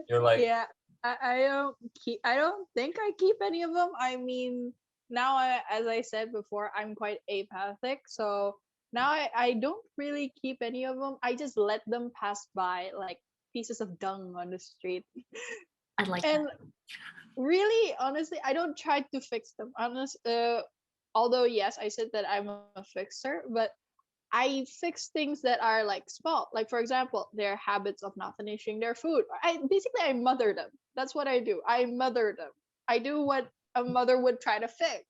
you're like, Yeah, I don't keep. I don't think I keep any of them. I mean, now as I said before, I'm quite apathic, so now I don't really keep any of them. I just let them pass by like pieces of dung on the street. I like And that. really, honestly, I don't try to fix them. Although yes, I said that I'm a fixer, but I fix things that are like small. Like for example, their habits of not finishing their food. I mother them. That's what I do. I mother them. I do what a mother would try to fix.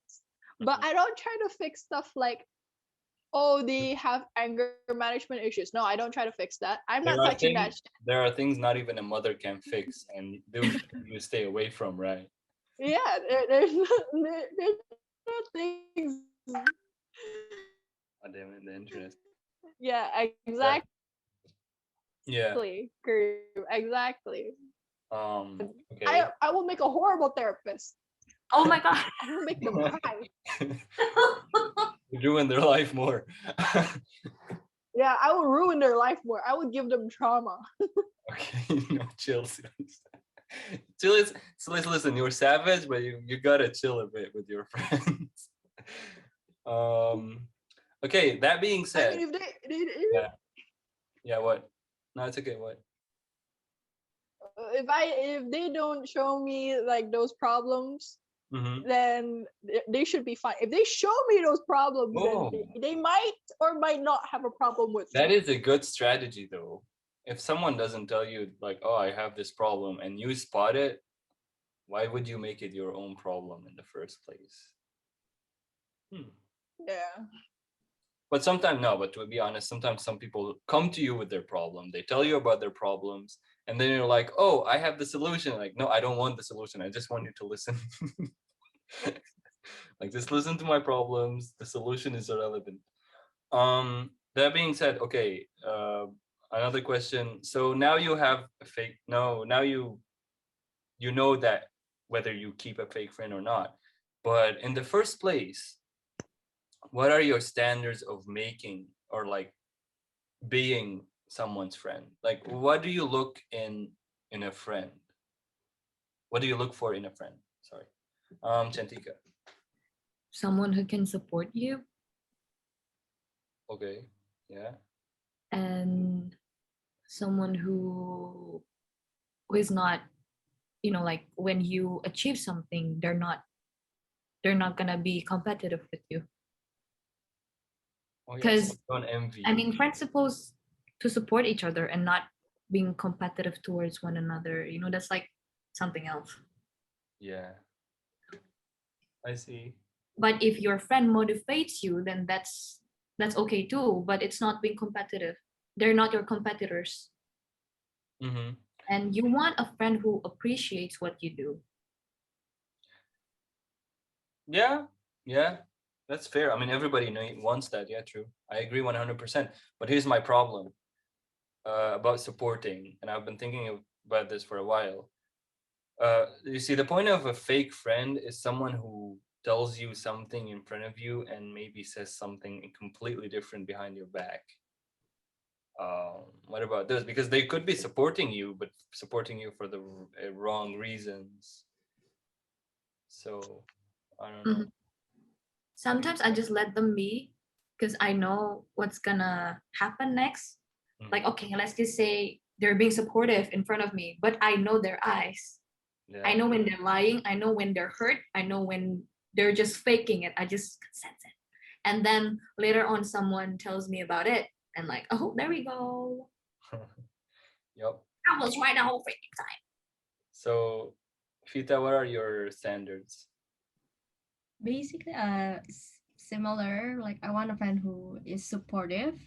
But I don't try to fix stuff like, oh, they have anger management issues. No, I don't try to fix that. I'm not there are touching that things shit. there are things not even a mother can fix, and those you stay away from, right? Yeah, there's no things. Oh, damn it, the interest. Yeah, Yeah. exactly. Yeah. Kareem, exactly. Okay. I will make a horrible therapist. Oh my god. I will make them cry. You ruin their life more. Yeah, I will ruin their life more. I would give them trauma. Okay, chill, Cylice. Cylice, listen, you're savage, but you gotta chill a bit with your friends. Okay, that being I said, mean, if yeah, yeah, what? No, it's okay, what? if they don't show me like those problems, Mm-hmm. then they should be fine. If they show me those problems, then Oh, they might or might not have a problem with that me. is a good strategy though. If someone doesn't tell you like, oh, I have this problem and you spot it, why would you make it your own problem in the first place? Yeah. But sometimes no, but to be honest, sometimes some people come to you with their problem. They tell you about their problems, and then you're like, oh, I have the solution. Like, no, I don't want the solution. I just want you to listen. Like, just listen to my problems. The solution is irrelevant. That being said, okay, another question. So now you have a fake, no, now you know that whether you keep a fake friend or not. But in the first place, what are your standards of making or like being someone's friend? Like, what do you look in a friend? What do you look for in a friend? Sorry, Cantika. Someone who can support you, Okay, yeah. and someone who is not, like when you achieve something, they're not gonna be competitive with you. Oh yeah, so Because don't envy I you. mean, friends supposed to support each other and not being competitive towards one another. That's like something else. Yeah, I see. But if your friend motivates you, then that's okay too. But it's not being competitive. They're not your competitors. Mm-hmm. And you want a friend who appreciates what you do. Yeah, yeah, that's fair. I mean, everybody wants that. Yeah, true. I agree 100%. But here's my problem about supporting, and I've been thinking about this for a while. You see, the point of a fake friend is someone who tells you something in front of you and maybe says something completely different behind your back. What about those? Because they could be supporting you, but supporting you for the wrong reasons. So I don't know. Mhm. Sometimes I just let them be because I know what's gonna happen next. Like, okay, let's just say they're being supportive in front of me, but I know their eyes. Yeah. I know when they're lying. I know when they're hurt. I know when they're just faking it. I just sense it. And then later on, someone tells me about it, and like, oh, there we go. Yep. I was right the whole freaking time. So, Fita, what are your standards? Basically, similar. Like I want a friend who is supportive,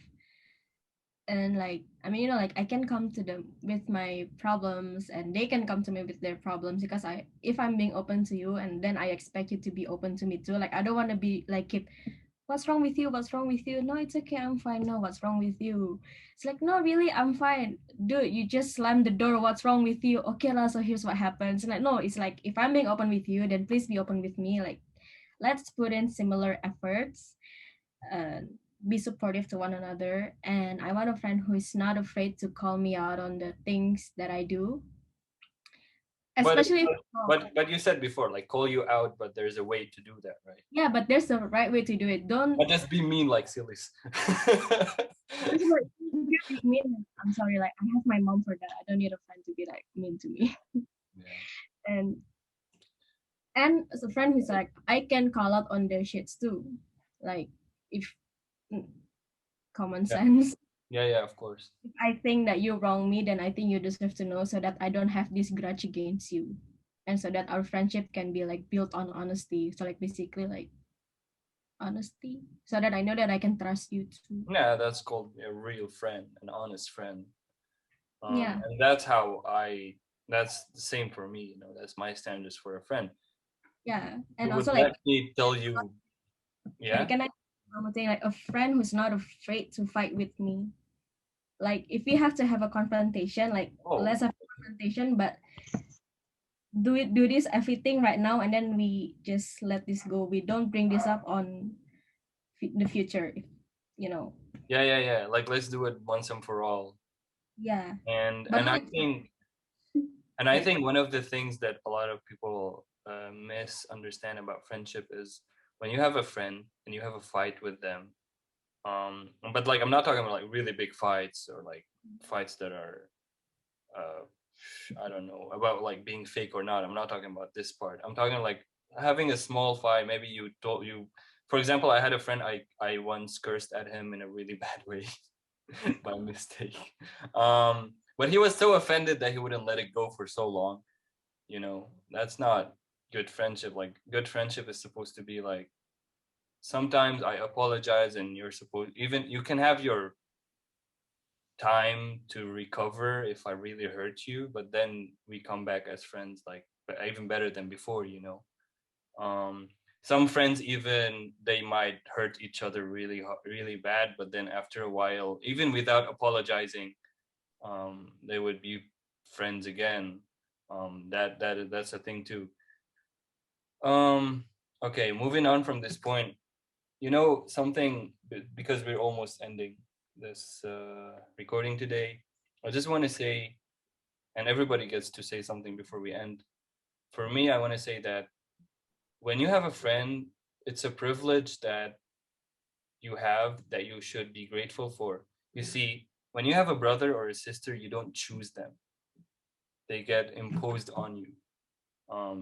and like I mean, like I can come to them with my problems, and they can come to me with their problems, because if I'm being open to you, and then I expect you to be open to me too. Like I don't want to be like keep, what's wrong with you? What's wrong with you? No, it's okay. I'm fine. No, what's wrong with you? It's like, no, really, I'm fine. Dude, you just slammed the door. What's wrong with you? Okay, lah, so here's what happens. And like, no, it's like, if I'm being open with you, then please be open with me. Like, let's put in similar efforts, and be supportive to one another. And I want a friend who is not afraid to call me out on the things that I do. But Especially if, but you said before, like call you out, but there's a way to do that, right? yeah, but there's a right way to do it. Don't Not just be mean like Cylice. It's like, if you're being mean, I'm sorry, like I have my mom for that. I don't need a friend to be like mean to me. Yeah. and and as a friend who's like, I can call out on their shits too. Like if mm, common Yeah. sense. Yeah, of course. If I think that you wrong me, then I think you deserve to know, so that I don't have this grudge against you. And so that our friendship can be like built on honesty. So like basically like honesty. So that I know that I can trust you too. Yeah, that's called a real friend, an honest friend. Yeah. And that's how that's the same for me, you know, that's my standards for a friend. Yeah. Who And would also like, let me tell you, sorry, yeah? can I one more thing, like a friend who's not afraid to fight with me. Like if we have to have a confrontation, like Oh, let's have a confrontation, but do this everything right now, and then we just let this go. We don't bring this up on the future, you know. yeah. Like let's do it once and for all. Yeah. And But and I like think and I like think one of the things that a lot of people misunderstand about friendship is when you have a friend and you have a fight with them. But like I'm not talking about like really big fights or like fights that are uh, I don't know about like being fake or not. I'm not talking about this part. I'm talking like having a small fight. Maybe you told you, for example, I had a friend. I once cursed at him in a really bad way by mistake. But he was so offended that he wouldn't let it go for so long. You know, that's not good friendship. Like good friendship is supposed to be like sometimes I apologize and you're supposed even you can have your time to recover if I really hurt you, but then we come back as friends, like even better than before, you know. Um, some friends even they might hurt each other really bad, but then after a while, even without apologizing, they would be friends again. That's a thing too. Okay, moving on from this point, you know something because we're almost ending this recording today. I just want to say, and everybody gets to say something before we end. For me, I want to say that when you have a friend, it's a privilege that you have that you should be grateful for. You see, when you have a brother or a sister, you don't choose them; they get imposed on you.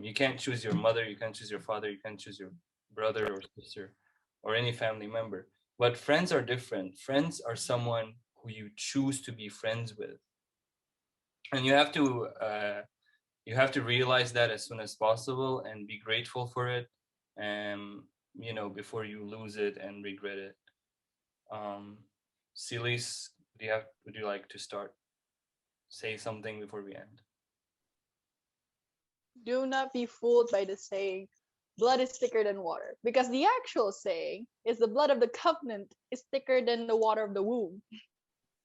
You can't choose your mother, you can't choose your father, you can't choose your brother or sister or any family member. But friends are different. Friends are someone who you choose to be friends with, and you have to realize that as soon as possible and be grateful for it, and you know before you lose it and regret it. Um, Silis, would you like to start? Say something before we end. Do not be fooled by the saying, blood is thicker than water. Because the actual saying is the blood of the covenant is thicker than the water of the womb.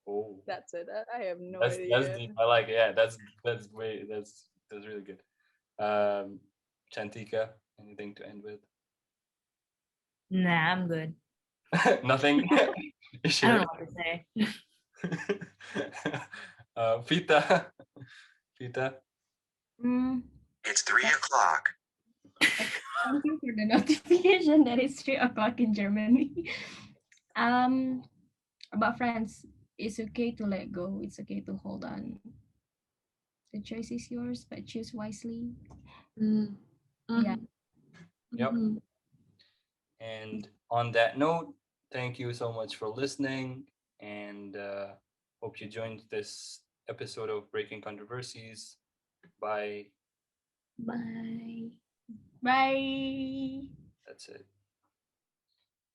Oh, That's it. I have no that's idea. deep. I like it. Yeah, that's really good. Chantika, anything to end with? Nah, I'm good. Nothing. You I sure? don't know what to say. Vita. Vita. Mm, It's 3 o'clock. thank you for the notification that it's 3 o'clock in Germany. um, about friends, it's okay to let go. It's okay to hold on. The choice is yours, but choose wisely. Mm. Yeah. Mhm. Yep. Mhm. And on that note, thank you so much for listening, and hope you joined this episode of Breaking Controversies. Bye. Bye. Bye. That's it.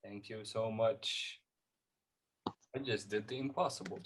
Thank you so much. I just did the impossible.